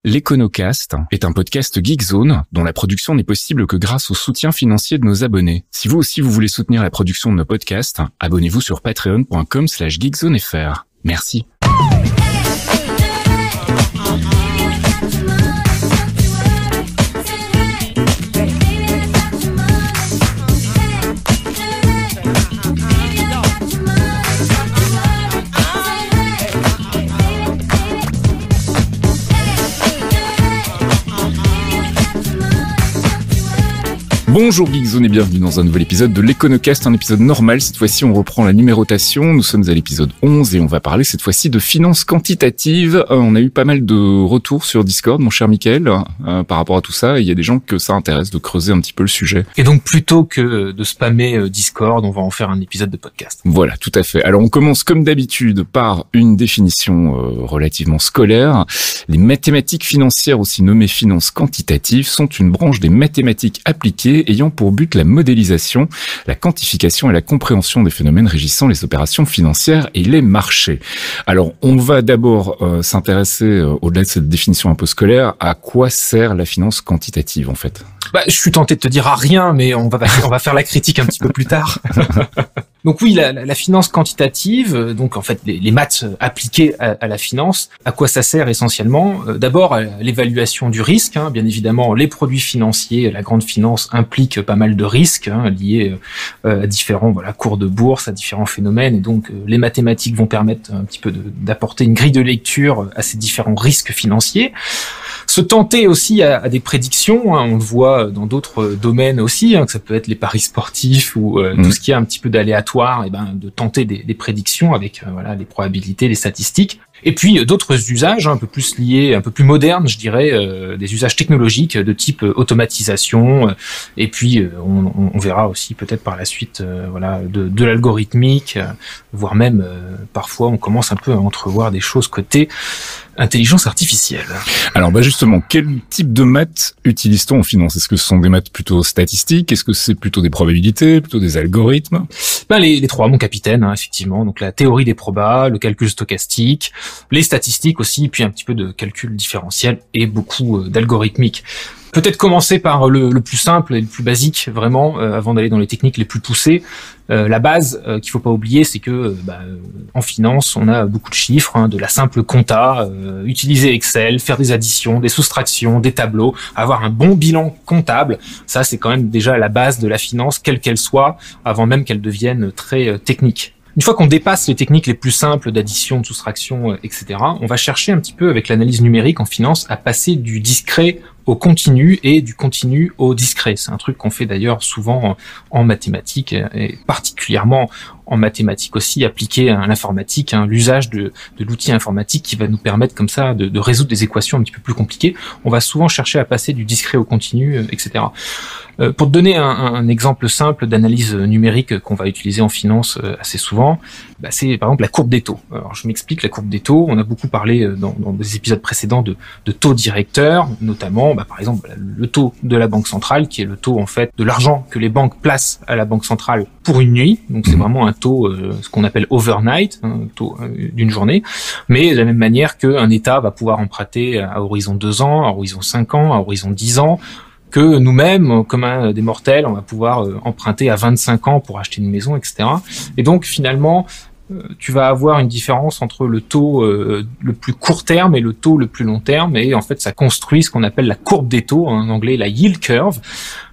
L'Econocast est un podcast Geekzone dont la production n'est possible que grâce au soutien financier de nos abonnés. Si vous aussi vous voulez soutenir la production de nos podcasts, abonnez-vous sur patreon.com/geekzonefr. Merci. Bonjour Geekzone et bienvenue dans un nouvel épisode de l'Econocast, un épisode normal. Cette fois-ci, on reprend la numérotation. Nous sommes à l'épisode 11 et on va parler cette fois-ci de finances quantitatives. On a eu pas mal de retours sur Discord, mon cher Mickaël, par rapport à tout ça. Il y a des gens que ça intéresse de creuser un petit peu le sujet. Et donc, plutôt que de spammer Discord, on va en faire un épisode de podcast. Voilà, tout à fait. Alors, on commence comme d'habitude par une définition relativement scolaire. Les mathématiques financières, aussi nommées finances quantitatives, sont une branche des mathématiques appliquées ayant pour but la modélisation, la quantification et la compréhension des phénomènes régissant les opérations financières et les marchés. Alors, on va d'abord s'intéresser, au-delà de cette définition un peu scolaire, à quoi sert la finance quantitative, en fait. Je suis tenté de te dire à rien, mais on va faire la critique un petit peu plus tard. Donc oui, la finance quantitative, donc en fait les maths appliquées à la finance, à quoi ça sert essentiellement? D'abord à l'évaluation du risque, bien évidemment les produits financiers, la grande finance implique pas mal de risques liés à différents cours de bourse, à différents phénomènes, et donc les mathématiques vont permettre un petit peu d'apporter une grille de lecture à ces différents risques financiers. Se tenter aussi à des prédictions, on le voit dans d'autres domaines aussi, que ça peut être les paris sportifs ou tout ce qui est un petit peu d'aléatoire, et de tenter des prédictions avec les probabilités, les statistiques. Et puis d'autres usages un peu plus liés, un peu plus modernes, je dirais, des usages technologiques de type automatisation. Et puis on verra aussi peut-être par la suite, de l'algorithmique, voire même parfois on commence un peu à entrevoir des choses côté intelligence artificielle. Alors justement, quel type de maths utilise-t-on en finance? Est-ce que ce sont des maths plutôt statistiques? Est-ce que c'est plutôt des probabilités, plutôt des algorithmes? Les trois, mon capitaine, effectivement. Donc la théorie des probas, le calcul stochastique, les statistiques aussi, puis un petit peu de calcul différentiel et beaucoup d'algorithmique. Peut-être commencer par le plus simple et le plus basique, vraiment, avant d'aller dans les techniques les plus poussées. La base qu'il faut pas oublier, c'est que en finance, on a beaucoup de chiffres, de la simple compta, utiliser Excel, faire des additions, des soustractions, des tableaux, avoir un bon bilan comptable. Ça, c'est quand même déjà la base de la finance, quelle qu'elle soit, avant même qu'elle devienne très technique. Une fois qu'on dépasse les techniques les plus simples d'addition, de soustraction, etc., on va chercher un petit peu avec l'analyse numérique en finance à passer du discret au continu et du continu au discret. C'est un truc qu'on fait d'ailleurs souvent en mathématiques et particulièrement en mathématiques aussi appliquées à l'informatique, l'usage de l'outil informatique qui va nous permettre comme ça de résoudre des équations un petit peu plus compliquées. On va souvent chercher à passer du discret au continu, etc. Pour te donner un exemple simple d'analyse numérique qu'on va utiliser en finance assez souvent, c'est par exemple la courbe des taux. Alors je m'explique, la courbe des taux, on a beaucoup parlé dans des épisodes précédents de taux directeurs, notamment par exemple le taux de la banque centrale, qui est le taux en fait de l'argent que les banques placent à la banque centrale pour une nuit. Donc c'est vraiment un taux, ce qu'on appelle overnight, taux d'une journée. Mais de la même manière qu'un État va pouvoir emprunter à horizon 2 ans, à horizon 5 ans, à horizon 10 ans, que nous-mêmes, comme des mortels, on va pouvoir emprunter à 25 ans pour acheter une maison, etc. Et donc finalement, tu vas avoir une différence entre le taux le plus court terme et le taux le plus long terme, et en fait ça construit ce qu'on appelle la courbe des taux, en anglais la yield curve.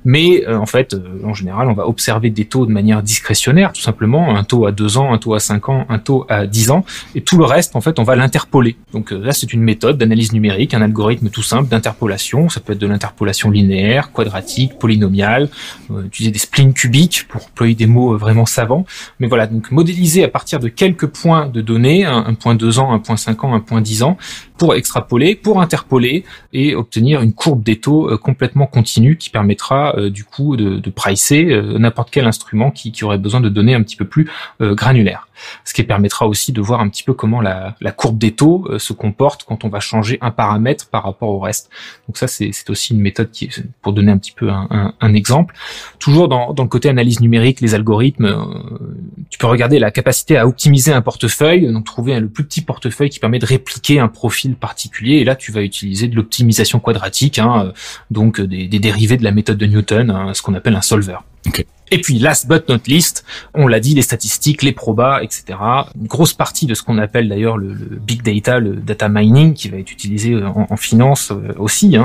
Mais en général, on va observer des taux de manière discrétionnaire, tout simplement, un taux à 2 ans, un taux à 5 ans, un taux à 10 ans, et tout le reste, en fait, on va l'interpoler. Donc là, c'est une méthode d'analyse numérique, un algorithme tout simple d'interpolation. Ça peut être de l'interpolation linéaire, quadratique, polynomiale, utiliser des splines cubiques pour employer des mots vraiment savants. Mais voilà, donc modéliser à partir de quelques points de données, un point 2 ans, un point 5 ans, un point 10 ans, pour extrapoler, pour interpoler et obtenir une courbe des taux complètement continue qui permettra de pricer n'importe quel instrument qui aurait besoin de données un petit peu plus granulaires. ce qui permettra aussi de voir un petit peu comment la courbe des taux se comporte quand on va changer un paramètre par rapport au reste. Donc ça, c'est aussi une méthode qui est, pour donner un petit peu un exemple. Toujours dans le côté analyse numérique, les algorithmes, tu peux regarder la capacité à optimiser un portefeuille, donc trouver le plus petit portefeuille qui permet de répliquer un profil particulier, et là tu vas utiliser de l'optimisation quadratique, donc des dérivés de la méthode de Newton, ce qu'on appelle un solver. Okay. Et puis, last but not least, on l'a dit, les statistiques, les probas, etc. Une grosse partie de ce qu'on appelle d'ailleurs le big data, le data mining, qui va être utilisé en finance aussi.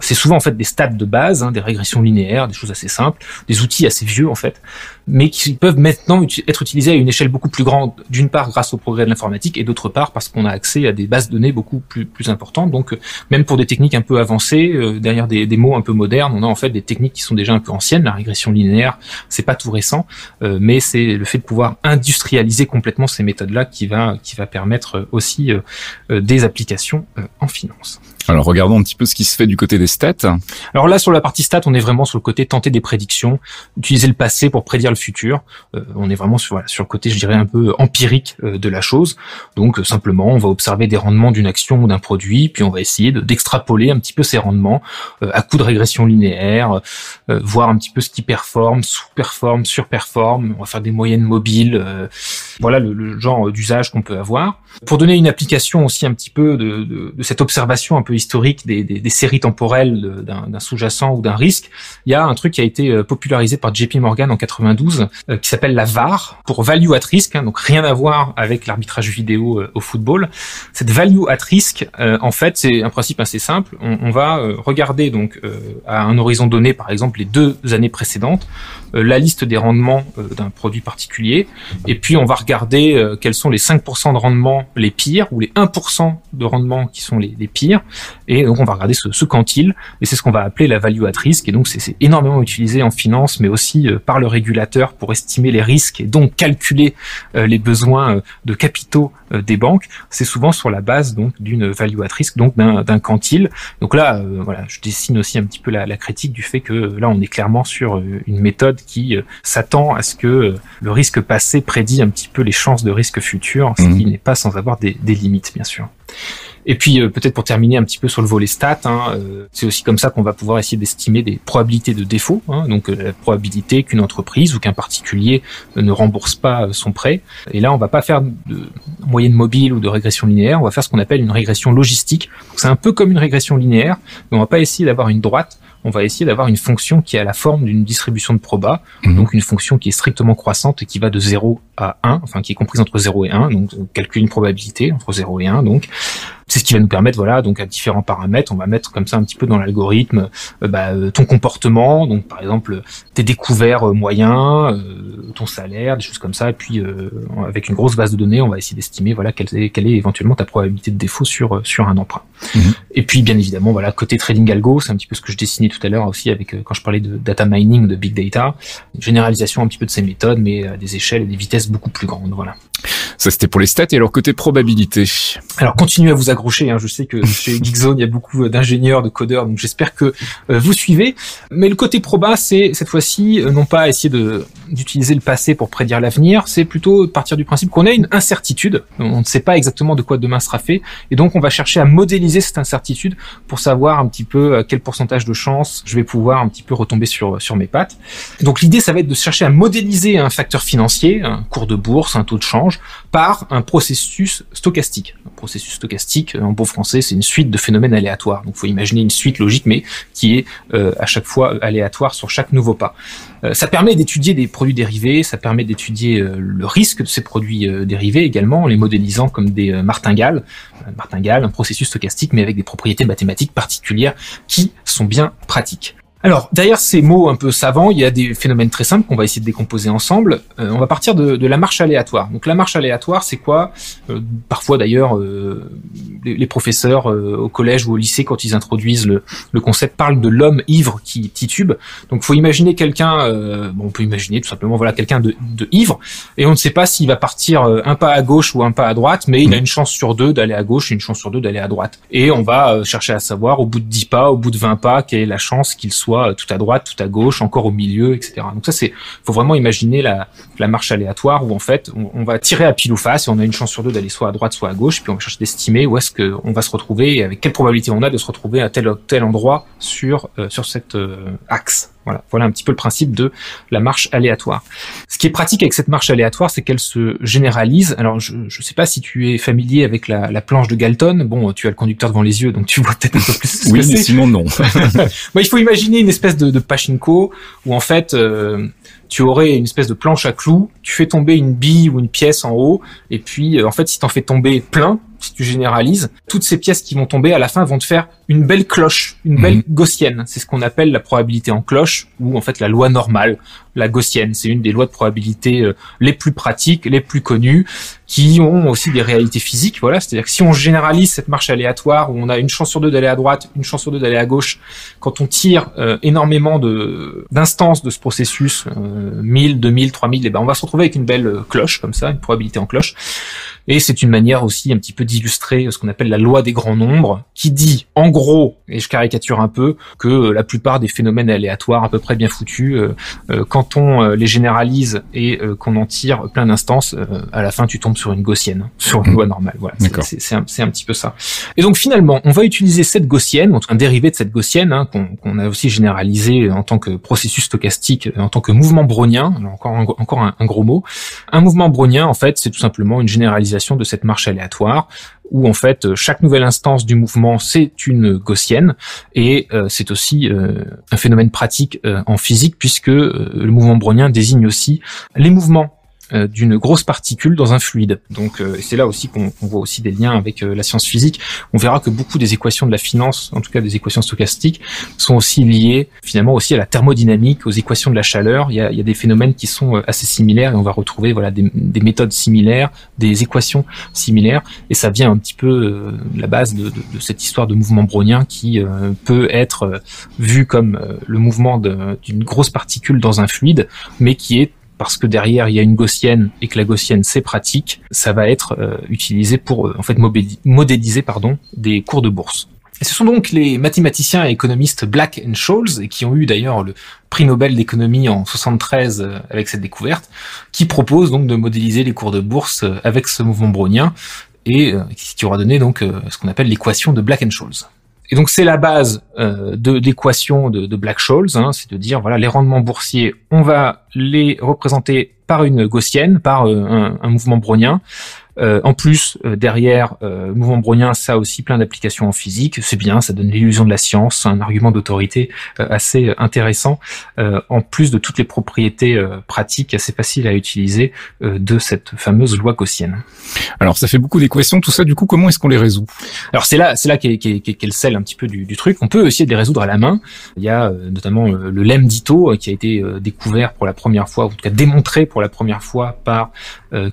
C'est souvent en fait des stats de base, des régressions linéaires, des choses assez simples, des outils assez vieux en fait, mais qui peuvent maintenant être utilisés à une échelle beaucoup plus grande, d'une part grâce au progrès de l'informatique, et d'autre part parce qu'on a accès à des bases de données beaucoup plus importantes. Donc, même pour des techniques un peu avancées, derrière des mots un peu modernes, on a en fait des techniques qui sont déjà un peu anciennes. La régression linéaire, c'est pas tout récent, mais c'est le fait de pouvoir industrialiser complètement ces méthodes-là qui va permettre aussi des applications en finance. Alors regardons un petit peu ce qui se fait du côté des stats. Alors là, sur la partie stats, on est vraiment sur le côté tenter des prédictions, utiliser le passé pour prédire le futur. On est vraiment sur le côté, je dirais, un peu empirique de la chose. Donc simplement, on va observer des rendements d'une action ou d'un produit, puis on va essayer d'extrapoler un petit peu ces rendements à coup de régression linéaire, voir un petit peu ce qui performe, sous-performe, surperforme. On va faire des moyennes mobiles. Voilà le genre d'usage qu'on peut avoir. Pour donner une application aussi un petit peu de cette observation un peu historique des séries temporelles d'un sous-jacent ou d'un risque, il y a un truc qui a été popularisé par JP Morgan en 92 qui s'appelle la VAR, pour value at risk, donc rien à voir avec l'arbitrage vidéo au football. Cette value at risk, en fait, c'est un principe assez simple. On va regarder donc à un horizon donné, par exemple les 2 années précédentes, la liste des rendements d'un produit particulier, et puis on va regarder quels sont les 5% de rendement les pires, ou les 1% de rendement qui sont les pires, et donc on va regarder ce quantile, et c'est ce qu'on va appeler la value at risk, et donc c'est énormément utilisé en finance, mais aussi par le régulateur pour estimer les risques, et donc calculer les besoins de capitaux des banques. C'est souvent sur la base donc d'une value at risk, donc d'un quantile. Donc là, voilà, je dessine aussi un petit peu la critique du fait que là on est clairement sur une méthode qui s'attend à ce que le risque passé prédit un petit peu les chances de risque futur, ce qui n'est pas sans avoir des limites, bien sûr. Et puis peut-être pour terminer un petit peu sur le volet stats, c'est aussi comme ça qu'on va pouvoir essayer d'estimer des probabilités de défaut, donc la probabilité qu'une entreprise ou qu'un particulier ne rembourse pas son prêt. Et là, on va pas faire de moyenne mobile ou de régression linéaire, on va faire ce qu'on appelle une régression logistique. C'est un peu comme une régression linéaire, mais on va pas essayer d'avoir une droite, on va essayer d'avoir une fonction qui a la forme d'une distribution de proba, donc une fonction qui est strictement croissante et qui va de 0 à 1, enfin qui est comprise entre 0 et 1, donc on calcule une probabilité entre 0 et 1, donc c'est ce qui va nous permettre, voilà, donc à différents paramètres, on va mettre comme ça un petit peu dans l'algorithme ton comportement, donc par exemple tes découverts moyens, ton salaire, des choses comme ça, et puis avec une grosse base de données, on va essayer d'estimer voilà quelle est éventuellement ta probabilité de défaut sur un emprunt. Et puis bien évidemment, voilà, côté trading algo, c'est un petit peu ce que je dessinais tout à l'heure aussi avec quand je parlais de data mining, de big data, une généralisation un petit peu de ces méthodes, mais à des échelles et des vitesses beaucoup plus grandes, voilà. Ça, c'était pour les stats. Et alors, côté probabilité? Alors, continuez à vous accrocher. Je sais que chez Geekzone, il y a beaucoup d'ingénieurs, de codeurs, donc j'espère que vous suivez. Mais le côté proba, c'est cette fois-ci non pas essayer d'utiliser le passé pour prédire l'avenir, c'est plutôt partir du principe qu'on a une incertitude. On ne sait pas exactement de quoi demain sera fait. Et donc, on va chercher à modéliser cette incertitude pour savoir un petit peu quel pourcentage de chance je vais pouvoir un petit peu retomber sur mes pattes. Donc, l'idée, ça va être de chercher à modéliser un facteur financier, un cours de bourse, un taux de change, par un processus stochastique. Un processus stochastique, en bon français, c'est une suite de phénomènes aléatoires. Donc, il faut imaginer une suite logique, mais qui est à chaque fois aléatoire sur chaque nouveau pas. Ça permet d'étudier des produits dérivés, ça permet d'étudier le risque de ces produits dérivés également, en les modélisant comme des martingales. Un processus stochastique, mais avec des propriétés mathématiques particulières qui sont bien pratiques. Alors, derrière ces mots un peu savants, il y a des phénomènes très simples qu'on va essayer de décomposer ensemble. On va partir de la marche aléatoire. Donc la marche aléatoire, c'est quoi? Parfois d'ailleurs, les professeurs au collège ou au lycée, quand ils introduisent le concept, parlent de l'homme ivre qui titube. Donc faut imaginer quelqu'un, on peut imaginer tout simplement voilà quelqu'un de ivre, et on ne sait pas s'il va partir un pas à gauche ou un pas à droite, mais il a une chance sur 2 d'aller à gauche et une chance sur 2 d'aller à droite. Et on va chercher à savoir au bout de 10 pas, au bout de 20 pas, quelle est la chance qu'il soit soit tout à droite, tout à gauche, encore au milieu, etc. Donc ça, faut vraiment imaginer la marche aléatoire où en fait, on va tirer à pile ou face et on a une chance sur deux d'aller soit à droite, soit à gauche, puis on va chercher d'estimer où est-ce qu'on va se retrouver et avec quelle probabilité on a de se retrouver à tel endroit sur cet axe. Voilà un petit peu le principe de la marche aléatoire. Ce qui est pratique avec cette marche aléatoire, c'est qu'elle se généralise. Alors, je sais pas si tu es familier avec la planche de Galton. Bon, tu as le conducteur devant les yeux, donc tu vois peut-être un peu plus ce oui, que mais c'est. sinon, non. Il faut imaginer une espèce de pachinko où en fait, tu aurais une espèce de planche à clous, tu fais tomber une bille ou une pièce en haut, et puis en fait, si t'en fais tomber plein, si tu généralises, toutes ces pièces qui vont tomber à la fin vont te faire une belle cloche, une belle gaussienne. C'est ce qu'on appelle la probabilité en cloche, ou en fait la loi normale, la gaussienne. C'est une des lois de probabilité les plus pratiques, les plus connues, qui ont aussi des réalités physiques. Voilà, c'est-à-dire que si on généralise cette marche aléatoire, où on a une chance sur deux d'aller à droite, une chance sur deux d'aller à gauche, quand on tire énormément d'instances de ce processus, 1000, 2000, 3000, et ben on va se retrouver avec une belle cloche comme ça, une probabilité en cloche. Et c'est une manière aussi un petit peu d'illustrer ce qu'on appelle la loi des grands nombres, qui dit, en gros, et je caricature un peu, que la plupart des phénomènes aléatoires à peu près bien foutus, quand on les généralise et qu'on en tire plein d'instances, à la fin tu tombes sur une gaussienne, sur une loi normale. Voilà, c'est un petit peu ça. Et donc finalement, on va utiliser cette gaussienne, un dérivé de cette gaussienne, qu'on a aussi généralisé en tant que processus stochastique, en tant que mouvement brownien. Alors encore un gros mot. Un mouvement brownien, en fait, c'est tout simplement une généralisation de cette marche aléatoire où en fait chaque nouvelle instance du mouvement c'est une gaussienne et c'est aussi un phénomène pratique en physique puisque le mouvement brownien désigne aussi les mouvements d'une grosse particule dans un fluide. Donc c'est là aussi qu'on voit aussi des liens avec la science physique. On verra que beaucoup des équations de la finance, en tout cas des équations stochastiques, sont aussi liées finalement aussi à la thermodynamique, aux équations de la chaleur. Il y a des phénomènes qui sont assez similaires et on va retrouver des méthodes similaires, des équations similaires et ça vient un petit peu la base de cette histoire de mouvement brownien qui peut être vu comme le mouvement d'une grosse particule dans un fluide, mais qui est parce que derrière il y a une gaussienne et que la gaussienne c'est pratique, ça va être utilisé pour en fait modéliser des cours de bourse. Et ce sont donc les mathématiciens et économistes Black and Scholes, et qui ont eu d'ailleurs le prix Nobel d'économie en 73 avec cette découverte, qui proposent donc de modéliser les cours de bourse avec ce mouvement brownien et qui aura donné donc ce qu'on appelle l'équation de Black and Scholes. Et donc c'est la base de l'équation de Black-Scholes, c'est de dire voilà les rendements boursiers, on va les représenter par une gaussienne, par un mouvement brownien. En plus, derrière le mouvement brownien, ça a aussi plein d'applications en physique. C'est bien, ça donne l'illusion de la science, un argument d'autorité assez intéressant, en plus de toutes les propriétés pratiques assez faciles à utiliser de cette fameuse loi gaussienne. Alors, ça fait beaucoup d'équations, tout ça, du coup, comment est-ce qu'on les résout? Alors, c'est là qu'est le sel un petit peu du truc. On peut essayer de les résoudre à la main. Il y a notamment le lemme d'Ito qui a été découvert pour la première fois, ou en tout cas démontré pour la première fois par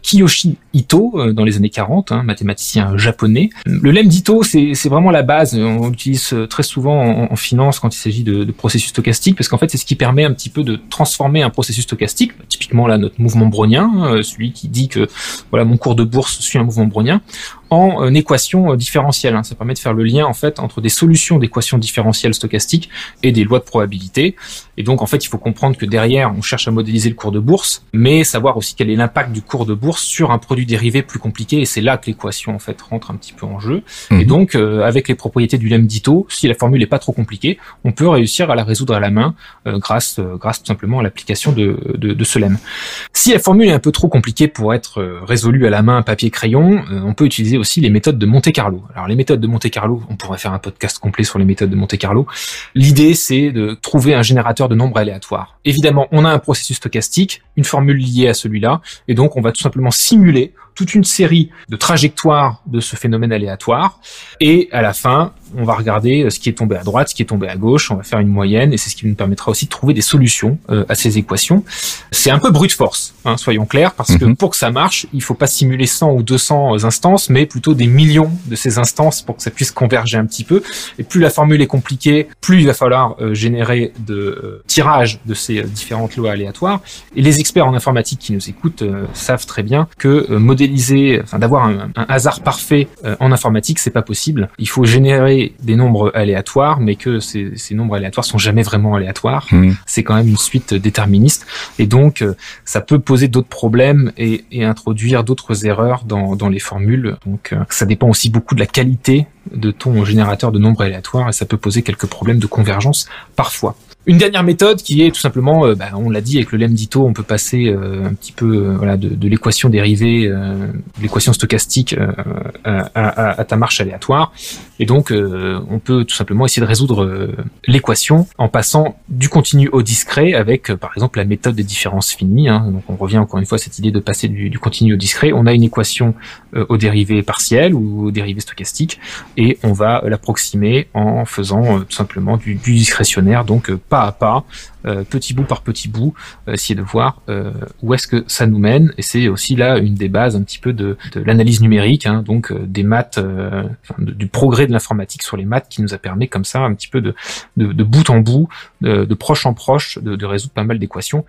Kiyoshi Ito dans les années 40, mathématicien japonais. Le lemme d'Ito, c'est vraiment la base. On l'utilise très souvent en finance quand il s'agit de processus stochastiques, parce qu'en fait, c'est ce qui permet un petit peu de transformer un processus stochastique, typiquement là notre mouvement brownien, celui qui dit que voilà mon cours de bourse suit un mouvement brownien, en équation différentielle. Ça permet de faire le lien en fait entre des solutions d'équations différentielles stochastiques et des lois de probabilité. Et donc en fait, il faut comprendre que derrière, on cherche à modéliser le cours de bourse, mais savoir aussi quel est l'impact du cours de bourse sur un produit dérivé plus compliqué. Et c'est là que l'équation en fait rentre un petit peu en jeu. Et donc avec les propriétés du lemme d'Ito, si la formule est pas trop compliquée, on peut réussir à la résoudre à la main grâce tout simplement à l'application de ce lemme. Si la formule est un peu trop compliquée pour être résolue à la main, papier crayon, on peut utiliser aussi les méthodes de Monte-Carlo. Alors les méthodes de Monte-Carlo, on pourrait faire un podcast complet sur les méthodes de Monte-Carlo. L'idée c'est de trouver un générateur de nombres aléatoires. Évidemment, on a un processus stochastique, une formule liée à celui-là, et donc on va tout simplement simuler toute une série de trajectoires de ce phénomène aléatoire, et à la fin, on va regarder ce qui est tombé à droite, ce qui est tombé à gauche, on va faire une moyenne, et c'est ce qui nous permettra aussi de trouver des solutions à ces équations. C'est un peu brute force, soyons clairs, parce que pour que ça marche, il faut pas simuler 100 ou 200 instances, mais plutôt des millions de ces instances pour que ça puisse converger un petit peu. Et plus la formule est compliquée, plus il va falloir générer de tirage de ces différentes lois aléatoires. Et les experts en informatique qui nous écoutent savent très bien que modéliser modéliser, enfin d'avoir un hasard parfait en informatique, c'est pas possible. Il faut générer des nombres aléatoires, mais que ces nombres aléatoires sont jamais vraiment aléatoires. C'est quand même une suite déterministe, et donc ça peut poser d'autres problèmes et introduire d'autres erreurs dans les formules. Donc ça dépend aussi beaucoup de la qualité de ton générateur de nombres aléatoires, et ça peut poser quelques problèmes de convergence parfois. Une dernière méthode qui est tout simplement, on l'a dit, avec le lemme d'Ito, on peut passer un petit peu de l'équation dérivée, de l'équation stochastique à ta marche aléatoire. Et donc, on peut tout simplement essayer de résoudre l'équation en passant du continu au discret avec, par exemple, la méthode des différences finies. Donc, on revient encore une fois à cette idée de passer du continu au discret. On a une équation aux dérivées partielles ou aux dérivées stochastiques, et on va l'approximer en faisant tout simplement du discrétionnaire, donc pas à pas, petit bout par petit bout, essayer de voir où est-ce que ça nous mène. Et c'est aussi là une des bases un petit peu de l'analyse numérique, donc des maths, du progrès de l'informatique sur les maths, qui nous a permis comme ça un petit peu de bout en bout, de proche en proche, de résoudre pas mal d'équations.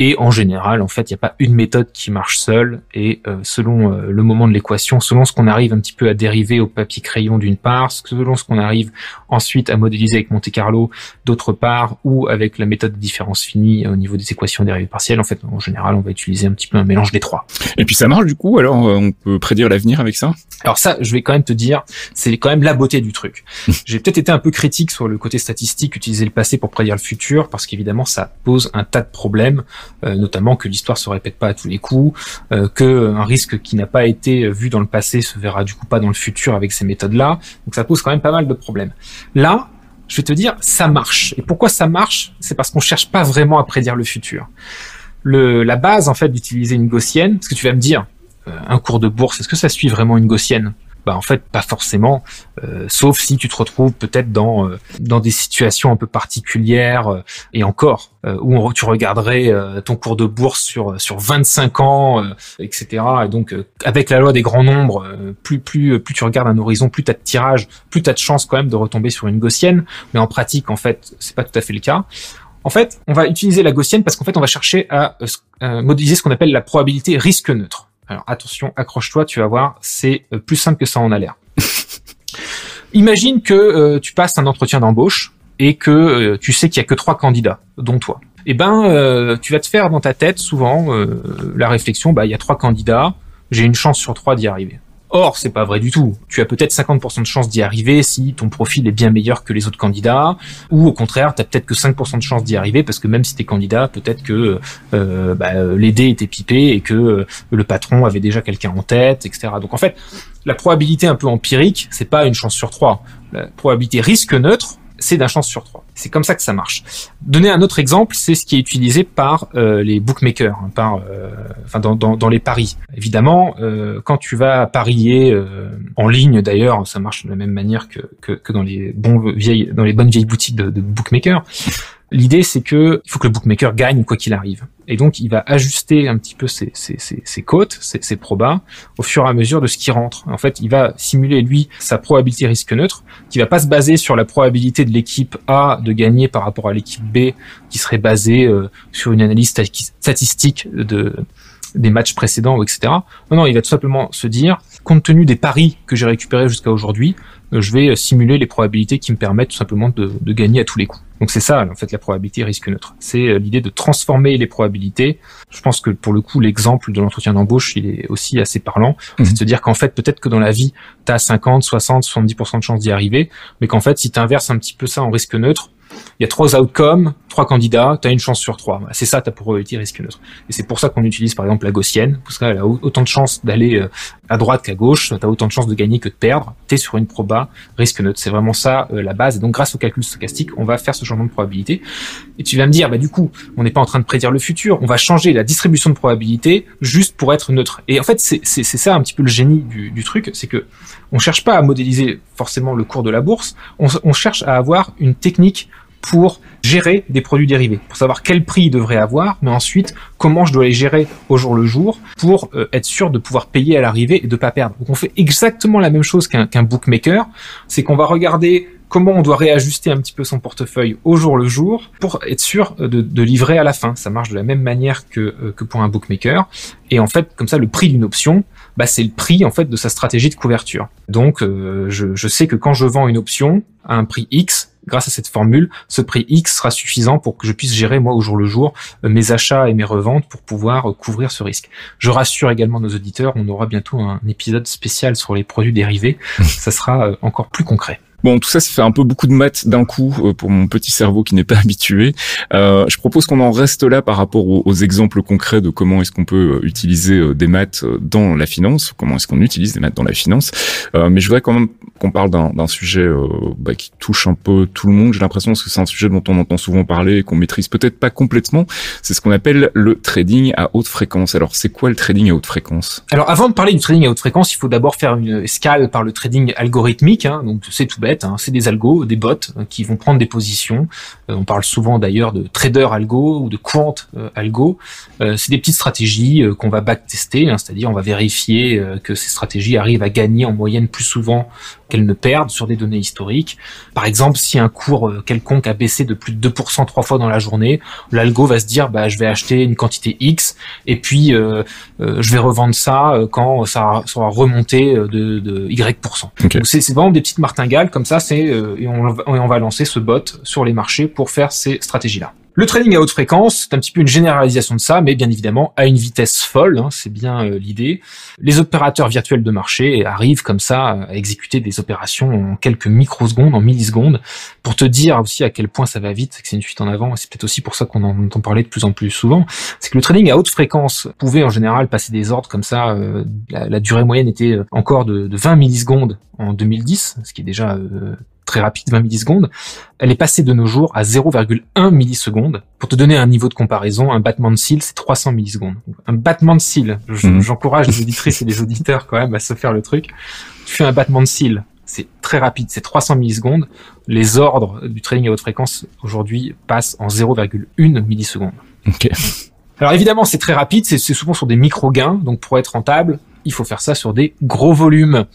Et en général, en fait, il n'y a pas une méthode qui marche seule, et selon le moment de l'équation, selon ce qu'on arrive un petit peu à dériver au papier crayon d'une part, selon ce qu'on arrive ensuite à modéliser avec Monte Carlo d'autre part, ou avec la méthode de différence finie au niveau des équations dérivées partielles, en fait, en général, on va utiliser un petit peu un mélange des trois. Et puis ça marche du coup, alors on peut prédire l'avenir avec ça? Alors ça, je vais quand même te dire, c'est quand même la beauté du truc. J'ai peut-être été un peu critique sur le côté statistique, utiliser le passé pour prédire le futur, parce qu'évidemment, ça pose un tas de problèmes. Notamment que l'histoire se répète pas à tous les coups, que un risque qui n'a pas été vu dans le passé se verra du coup pas dans le futur avec ces méthodes-là. Donc ça pose quand même pas mal de problèmes. Là, je vais te dire, ça marche. Et pourquoi ça marche? C'est parce qu'on cherche pas vraiment à prédire le futur. La base en fait d'utiliser une gaussienne, parce que tu vas me dire, un cours de bourse, est-ce que ça suit vraiment une gaussienne? En fait, pas forcément, sauf si tu te retrouves peut-être dans des situations un peu particulières, et encore, où tu regarderais ton cours de bourse sur 25 ans, etc. Et donc, avec la loi des grands nombres, plus tu regardes un horizon, plus t'as de tirage, plus t'as de chances quand même de retomber sur une gaussienne. Mais en pratique, en fait, c'est pas tout à fait le cas. En fait, on va utiliser la gaussienne parce qu'en fait, on va chercher à modéliser ce qu'on appelle la probabilité risque neutre. Alors attention, accroche-toi, tu vas voir, c'est plus simple que ça en a l'air. Imagine que tu passes un entretien d'embauche et que tu sais qu'il y a que 3 candidats, dont toi. Tu vas te faire dans ta tête souvent la réflexion, il y a 3 candidats, j'ai une chance sur 3 d'y arriver. Or, c'est pas vrai du tout. Tu as peut-être 50% de chance d'y arriver si ton profil est bien meilleur que les autres candidats, ou au contraire, t'as peut-être que 5% de chance d'y arriver parce que même si t'es candidat, peut-être que les dés étaient pipés et que le patron avait déjà quelqu'un en tête, etc. Donc en fait, la probabilité un peu empirique, c'est pas une chance sur 3. La probabilité risque neutre, c'est d'un chance sur 3. C'est comme ça que ça marche. Donner un autre exemple, c'est ce qui est utilisé par les bookmakers, dans les paris. Évidemment, quand tu vas parier en ligne, d'ailleurs, ça marche de la même manière que dans les bonnes vieilles boutiques de bookmakers. L'idée, c'est que il faut que le bookmaker gagne quoi qu'il arrive. Et donc, il va ajuster un petit peu ses cotes, ses probas, au fur et à mesure de ce qui rentre. En fait, il va simuler, lui, sa probabilité risque neutre, qui va pas se baser sur la probabilité de l'équipe A de gagner par rapport à l'équipe B, qui serait basée sur une analyse statistique des matchs précédents, etc. Non, il va tout simplement se dire, compte tenu des paris que j'ai récupérés jusqu'à aujourd'hui, je vais simuler les probabilités qui me permettent tout simplement de gagner à tous les coups. Donc c'est ça, en fait, la probabilité risque neutre. C'est l'idée de transformer les probabilités. Je pense que pour le coup, l'exemple de l'entretien d'embauche, il est aussi assez parlant. C'est de se dire qu'en fait, peut-être que dans la vie, tu as 50, 60, 70% de chances d'y arriver, mais qu'en fait, si tu inverses un petit peu ça en risque neutre, il y a 3 outcomes, 3 candidats, tu as une chance sur 3. C'est ça ta probabilité risque neutre. Et c'est pour ça qu'on utilise par exemple la gaussienne, parce qu'elle a autant de chances d'aller à droite qu'à gauche, tu as autant de chances de gagner que de perdre, tu es sur une proba risque neutre. C'est vraiment ça la base. Et donc grâce au calcul stochastique, on va faire ce changement de probabilité. Et tu vas me dire, du coup, on n'est pas en train de prédire le futur, on va changer la distribution de probabilité juste pour être neutre. Et en fait, c'est ça un petit peu le génie du truc, c'est que on cherche pas à modéliser forcément le cours de la bourse, on cherche à avoir une technique pour gérer des produits dérivés, pour savoir quel prix il devrait avoir, mais ensuite comment je dois les gérer au jour le jour pour être sûr de pouvoir payer à l'arrivée et de pas perdre. Donc on fait exactement la même chose qu'un bookmaker, c'est qu'on va regarder comment on doit réajuster un petit peu son portefeuille au jour le jour pour être sûr de livrer à la fin. Ça marche de la même manière que pour un bookmaker. Et en fait, comme ça, le prix d'une option bah c'est le prix en fait de sa stratégie de couverture. Donc je sais que quand je vends une option à un prix X, grâce à cette formule, ce prix X sera suffisant pour que je puisse gérer moi au jour le jour mes achats et mes reventes pour pouvoir couvrir ce risque. Je rassure également nos auditeurs, on aura bientôt un épisode spécial sur les produits dérivés, ça sera encore plus concret. Bon, tout ça, ça fait un peu beaucoup de maths d'un coup pour mon petit cerveau qui n'est pas habitué. Je propose qu'on en reste là par rapport aux exemples concrets de comment est-ce qu'on peut utiliser des maths dans la finance, comment est-ce qu'on utilise des maths dans la finance. Mais je voudrais quand même qu'on parle d'un sujet qui touche un peu tout le monde. J'ai l'impression que c'est un sujet dont on entend souvent parler et qu'on maîtrise peut-être pas complètement. C'est ce qu'on appelle le trading à haute fréquence. Alors, c'est quoi le trading à haute fréquence? Alors, avant de parler du trading à haute fréquence, il faut d'abord faire une escale par le trading algorithmique. Donc, c'est tout bête. C'est des algos, des bots qui vont prendre des positions. On parle souvent d'ailleurs de trader algo ou de quant algo. C'est des petites stratégies qu'on va backtester, c'est-à-dire on va vérifier que ces stratégies arrivent à gagner en moyenne plus souvent qu'elles ne perdent sur des données historiques. Par exemple, si un cours quelconque a baissé de plus de 2% 3 fois dans la journée, l'algo va se dire je vais acheter une quantité X et puis je vais revendre ça quand ça sera remonté de Y%. Okay. Donc c'est vraiment des petites martingales comme ça, et on va lancer ce bot sur les marchés pour faire ces stratégies-là. Le trading à haute fréquence, c'est un petit peu une généralisation de ça, mais bien évidemment à une vitesse folle, c'est bien l'idée. Les opérateurs virtuels de marché arrivent comme ça à exécuter des opérations en quelques microsecondes, en millisecondes, pour te dire aussi à quel point ça va vite, que c'est une fuite en avant, et c'est peut-être aussi pour ça qu'on en entend parler de plus en plus souvent. C'est que le trading à haute fréquence pouvait en général passer des ordres comme ça, la durée moyenne était encore de 20 millisecondes en 2010, ce qui est déjà très rapide, 20 millisecondes. Elle est passée de nos jours à 0,1 millisecondes. Pour te donner un niveau de comparaison, un battement de cils, c'est 300 millisecondes. Un battement de cils, j'encourage les auditrices et les auditeurs quand même à se faire le truc. Tu fais un battement de cils, c'est très rapide, c'est 300 millisecondes. Les ordres du trading à haute fréquence aujourd'hui passent en 0,1 milliseconde. Okay. Alors évidemment, c'est très rapide, c'est souvent sur des micro-gains, donc pour être rentable, il faut faire ça sur des gros volumes.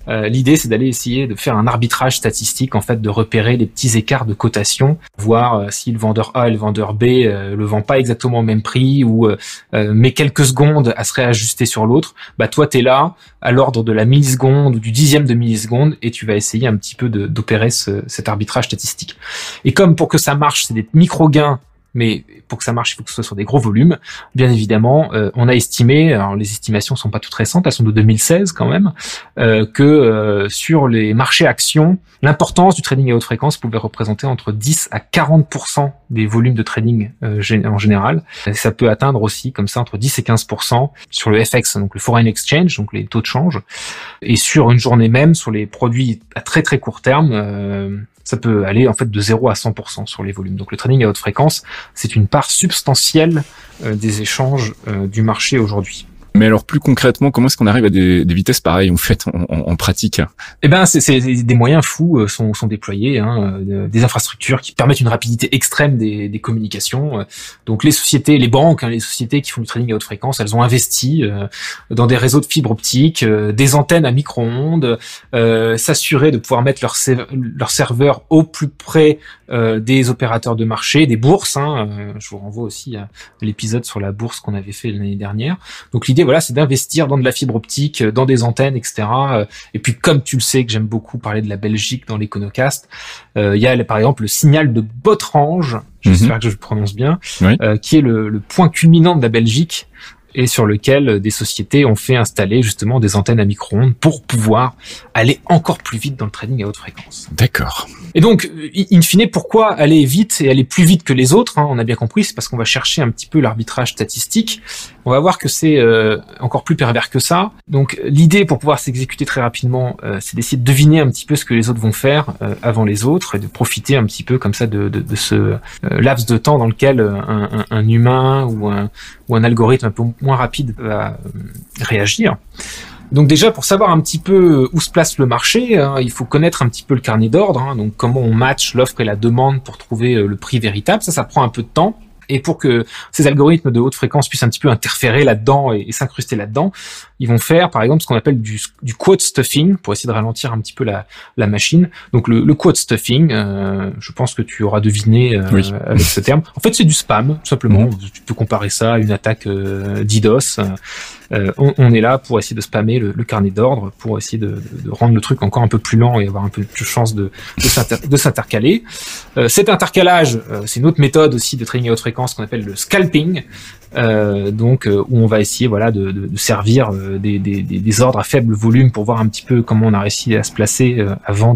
L'idée, c'est d'aller essayer de faire un arbitrage statistique, en fait, de repérer les petits écarts de cotation, voir si le vendeur A et le vendeur B le vend pas exactement au même prix ou met quelques secondes à se réajuster sur l'autre. Toi, t'es là à l'ordre de la milliseconde ou du dixième de milliseconde et tu vas essayer un petit peu d'opérer cet arbitrage statistique. Et comme pour que ça marche, c'est des micro-gains, mais pour que ça marche, il faut que ce soit sur des gros volumes. Bien évidemment, on a estimé, alors les estimations sont pas toutes récentes, elles sont de 2016 quand même, que sur les marchés actions, l'importance du trading à haute fréquence pouvait représenter entre 10 à 40% des volumes de trading en général. Et ça peut atteindre aussi comme ça entre 10 et 15% sur le FX, donc le foreign exchange, donc les taux de change, et sur une journée même sur les produits à très très court terme. Ça peut aller en fait de 0 à 100% sur les volumes. Donc le trading à haute fréquence, c'est une part substantielle des échanges du marché aujourd'hui. Mais alors plus concrètement, comment est-ce qu'on arrive à des vitesses pareilles en fait en pratique? Eh ben, c'est des moyens fous sont déployés, des infrastructures qui permettent une rapidité extrême des communications. Donc les sociétés, les banques, les sociétés qui font du trading à haute fréquence, elles ont investi dans des réseaux de fibres optiques, des antennes à micro-ondes, s'assurer de pouvoir mettre leurs serveurs au plus près des opérateurs de marché, des bourses. Je vous renvoie aussi à l'épisode sur la bourse qu'on avait fait l'année dernière. Donc l'idée, voilà, c'est d'investir dans de la fibre optique, dans des antennes, etc. Et puis, comme tu le sais que j'aime beaucoup parler de la Belgique dans l'Econocast, il y a par exemple le signal de Botrange, j'espère que je le prononce bien, oui. Qui est le point culminant de la Belgique et sur lequel des sociétés ont fait installer justement des antennes à micro-ondes pour pouvoir aller encore plus vite dans le trading à haute fréquence. D'accord. Et donc, in fine, pourquoi aller vite et aller plus vite que les autres, on a bien compris, c'est parce qu'on va chercher un petit peu l'arbitrage statistique. On va voir que c'est encore plus pervers que ça. Donc, l'idée pour pouvoir s'exécuter très rapidement, c'est d'essayer de deviner un petit peu ce que les autres vont faire avant les autres et de profiter un petit peu comme ça de ce laps de temps dans lequel un humain ou un algorithme un peu moins rapide va réagir. Donc déjà, pour savoir un petit peu où se place le marché, il faut connaître un petit peu le carnet d'ordre, donc comment on match l'offre et la demande pour trouver le prix véritable. Ça prend un peu de temps. Et pour que ces algorithmes de haute fréquence puissent un petit peu interférer là-dedans et s'incruster là-dedans, ils vont faire, par exemple, ce qu'on appelle du quote stuffing pour essayer de ralentir un petit peu la machine. Donc le quote stuffing, je pense que tu auras deviné avec ce terme. En fait, c'est du spam, tout simplement. Tu peux comparer ça à une attaque DDoS. On est là pour essayer de spammer le carnet d'ordre, pour essayer de rendre le truc encore un peu plus lent et avoir un peu plus de chance de s'intercaler. Cet intercalage, c'est une autre méthode aussi de trading à haute fréquence qu'on appelle le scalping. Donc où on va essayer de servir des ordres à faible volume pour voir un petit peu comment on a réussi à se placer avant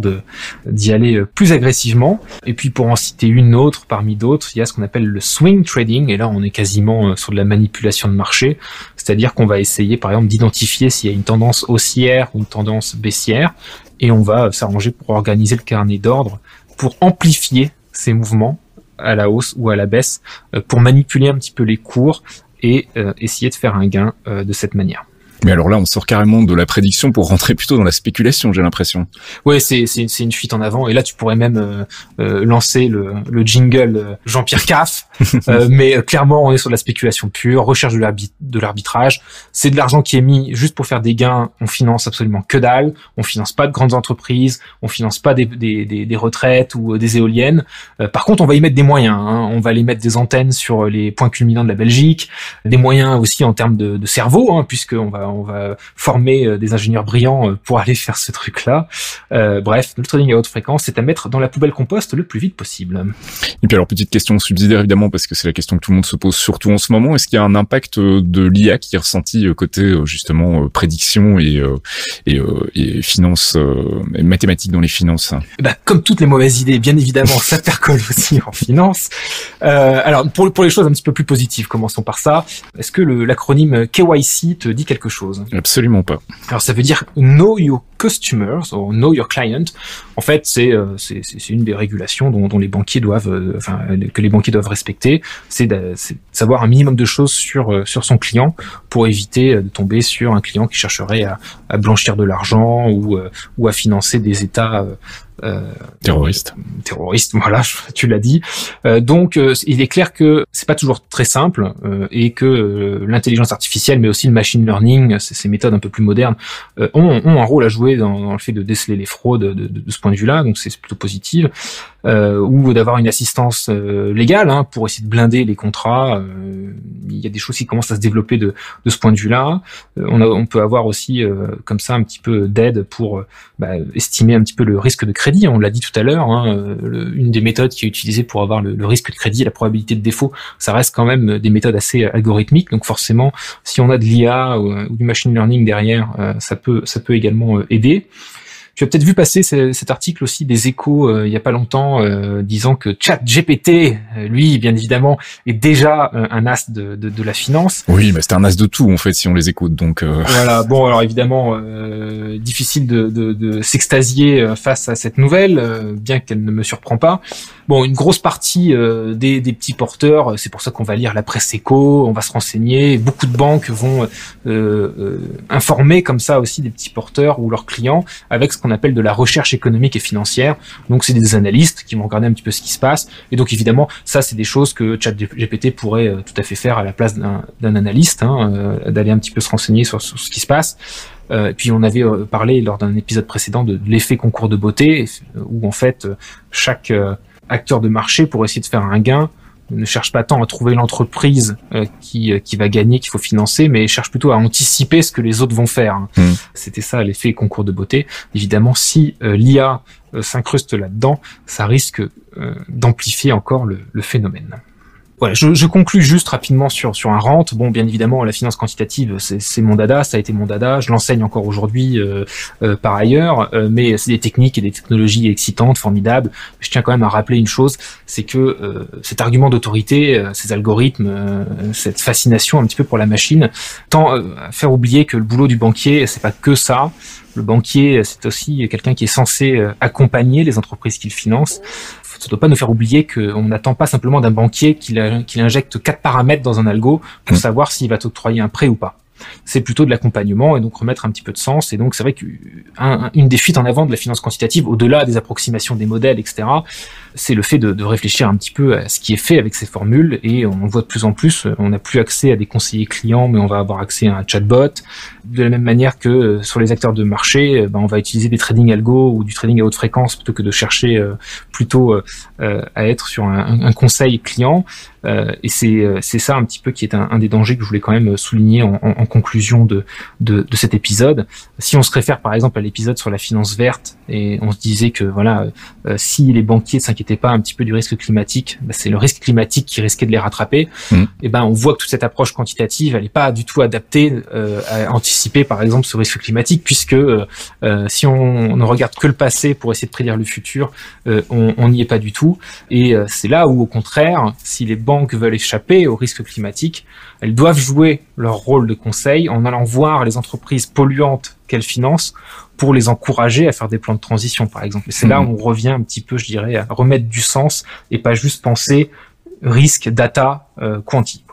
d'y aller plus agressivement. Et puis pour en citer une autre parmi d'autres, il y a ce qu'on appelle le swing trading, et là on est quasiment sur de la manipulation de marché, c'est-à-dire qu'on va essayer par exemple d'identifier s'il y a une tendance haussière ou une tendance baissière, et on va s'arranger pour organiser le carnet d'ordre pour amplifier ces mouvements à la hausse ou à la baisse, pour manipuler un petit peu les cours et essayer de faire un gain de cette manière. Mais alors là, on sort carrément de la prédiction pour rentrer plutôt dans la spéculation, j'ai l'impression. Ouais, c'est une fuite en avant. Et là, tu pourrais même lancer le jingle Jean-Pierre Caff. Mais clairement, on est sur de la spéculation pure, recherche de l'arbitrage. C'est de l'argent qui est mis juste pour faire des gains. On finance absolument que dalle. On finance pas de grandes entreprises. On finance pas des retraites ou des éoliennes. Par contre, on va y mettre des moyens. On va aller mettre des antennes sur les points culminants de la Belgique. Des moyens aussi en termes de cerveau, puisqu'on va former des ingénieurs brillants pour aller faire ce truc-là. Bref, le trading à haute fréquence, c'est à mettre dans la poubelle compost le plus vite possible. Et puis alors, petite question subsidiaire évidemment, parce que c'est la question que tout le monde se pose surtout en ce moment. Est-ce qu'il y a un impact de l'IA qui est ressenti côté justement prédiction et finance, et mathématiques dans les finances? Comme toutes les mauvaises idées, bien évidemment, ça percole aussi en finance. Alors, pour les choses un petit peu plus positives, commençons par ça. Est-ce que l'acronyme KYC te dit quelque chose? Absolument pas. Alors ça veut dire Know Your Customers ou Know Your Client. En fait, c'est une des régulations dont les banquiers doivent, que les banquiers doivent respecter. C'est de savoir un minimum de choses sur son client pour éviter de tomber sur un client qui chercherait à blanchir de l'argent ou à financer des États terroriste, voilà, tu l'as dit. Donc, il est clair que c'est pas toujours très simple et que l'intelligence artificielle, mais aussi le machine learning, ces méthodes un peu plus modernes, ont un rôle à jouer dans le fait de déceler les fraudes de ce point de vue-là. Donc, c'est plutôt positif. Ou d'avoir une assistance légale pour essayer de blinder les contrats. Il y a des choses qui commencent à se développer de ce point de vue-là. On peut avoir aussi comme ça un petit peu d'aide pour estimer un petit peu le risque de crédit. On l'a dit tout à l'heure, une des méthodes qui est utilisée pour avoir le risque de crédit et la probabilité de défaut, ça reste quand même des méthodes assez algorithmiques. Donc forcément, si on a de l'IA ou du machine learning derrière, ça peut également aider. Tu as peut-être vu passer cet article aussi des Échos il y a pas longtemps, disant que ChatGPT, lui, bien évidemment, est déjà un as de la finance. Oui, mais c'est un as de tout en fait si on les écoute. Donc voilà. Bon, alors évidemment, difficile de s'extasier face à cette nouvelle, bien qu'elle ne me surprend pas. Bon, une grosse partie des petits porteurs, c'est pour ça qu'on va lire la presse éco, on va se renseigner. Beaucoup de banques vont informer comme ça aussi des petits porteurs ou leurs clients avec ce qu'on appelle de la recherche économique et financière. Donc, c'est des analystes qui vont regarder un petit peu ce qui se passe. Et donc, évidemment, ça, c'est des choses que ChatGPT pourrait tout à fait faire à la place d'un analyste, d'aller un petit peu se renseigner sur ce qui se passe. Et puis on avait parlé lors d'un épisode précédent de l'effet concours de beauté, où en fait chaque acteur de marché, pour essayer de faire un gain, ne cherche pas tant à trouver l'entreprise qui va gagner, qu'il faut financer, mais cherche plutôt à anticiper ce que les autres vont faire. C'était ça l'effet concours de beauté. Évidemment, si l'IA s'incruste là-dedans, ça risque d'amplifier encore le phénomène. Voilà, je conclus juste rapidement sur un rant. Bon, bien évidemment, la finance quantitative, c'est mon dada, ça a été mon dada. Je l'enseigne encore aujourd'hui par ailleurs, mais c'est des techniques et des technologies excitantes, formidables. Je tiens quand même à rappeler une chose, c'est que cet argument d'autorité, ces algorithmes, cette fascination un petit peu pour la machine, tend à faire oublier que le boulot du banquier, c'est pas que ça. Le banquier, c'est aussi quelqu'un qui est censé accompagner les entreprises qu'il finance. Ça ne doit pas nous faire oublier qu'on n'attend pas simplement d'un banquier qu'il injecte 4 paramètres dans un algo pour savoir s'il va t'octroyer un prêt ou pas. c'est plutôt de l'accompagnement et donc remettre un petit peu de sens. Et donc c'est vrai qu'une des fuites en avant de la finance quantitative, au-delà des approximations des modèles, etc., c'est le fait de réfléchir un petit peu à ce qui est fait avec ces formules. Et on le voit de plus en plus, on n'a plus accès à des conseillers clients, mais on va avoir accès à un chatbot. De la même manière que sur les acteurs de marché, on va utiliser des trading algo ou du trading à haute fréquence plutôt que de chercher plutôt à être sur un conseil client. Et c'est ça un petit peu qui est un des dangers que je voulais quand même souligner en conclusion de cet épisode. Si on se réfère par exemple à l'épisode sur la finance verte et on se disait que voilà, si les banquiers ne s'inquiétaient pas un petit peu du risque climatique, c'est le risque climatique qui risquait de les rattraper. Et on voit que toute cette approche quantitative, elle n'est pas du tout adaptée à anticiper par exemple ce risque climatique, puisque si on ne regarde que le passé pour essayer de prédire le futur, on n'y est pas du tout. Et c'est là où au contraire, si les banques veulent échapper au risque climatique, elles doivent jouer leur rôle de conseil en allant voir les entreprises polluantes qu'elles financent pour les encourager à faire des plans de transition, par exemple. Et c'est là où on revient un petit peu, je dirais, à remettre du sens et pas juste penser risque, data, quanti.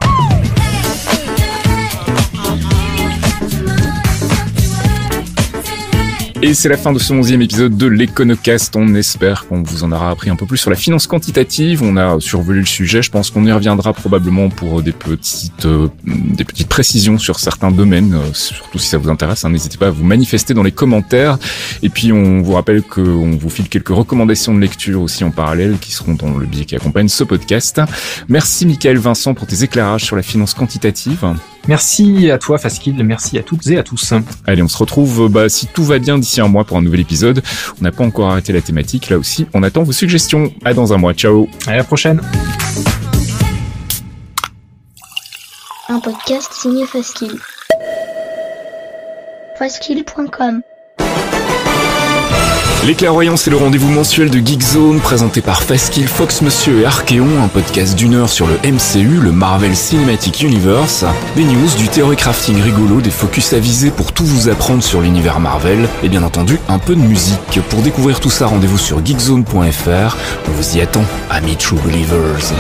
Et c'est la fin de ce 11e épisode de l'Econocast. On espère qu'on vous en aura appris un peu plus sur la finance quantitative. On a survolé le sujet. Je pense qu'on y reviendra probablement pour des petites précisions sur certains domaines, surtout si ça vous intéresse. N'hésitez pas à vous manifester dans les commentaires. Et puis, on vous rappelle qu'on vous file quelques recommandations de lecture aussi en parallèle qui seront dans le billet qui accompagne ce podcast. Merci Michael Vincent pour tes éclairages sur la finance quantitative. Merci à toi Faskill, merci à toutes et à tous. Allez, on se retrouve si tout va bien d'ici un mois pour un nouvel épisode. On n'a pas encore arrêté la thématique, là aussi on attend vos suggestions. À dans un mois, ciao. À la prochaine. Un podcast signé Faskill. Faskill.com. Les Clairvoyants, c'est le rendez-vous mensuel de Geekzone présenté par Faskill, Fox Monsieur et Archeon, un podcast d'1 heure sur le MCU, le Marvel Cinematic Universe, des news, du theory crafting rigolo, des focus avisés pour tout vous apprendre sur l'univers Marvel, et bien entendu un peu de musique. Pour découvrir tout ça, rendez-vous sur geekzone.fr. On vous y attend, amis True Believers.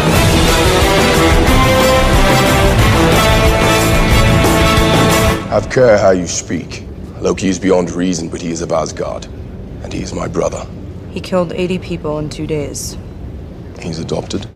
Have care how you speak. Loki is beyond reason, but he is of Asgard. And he is my brother. He killed 80 people in 2 days. He's adopted.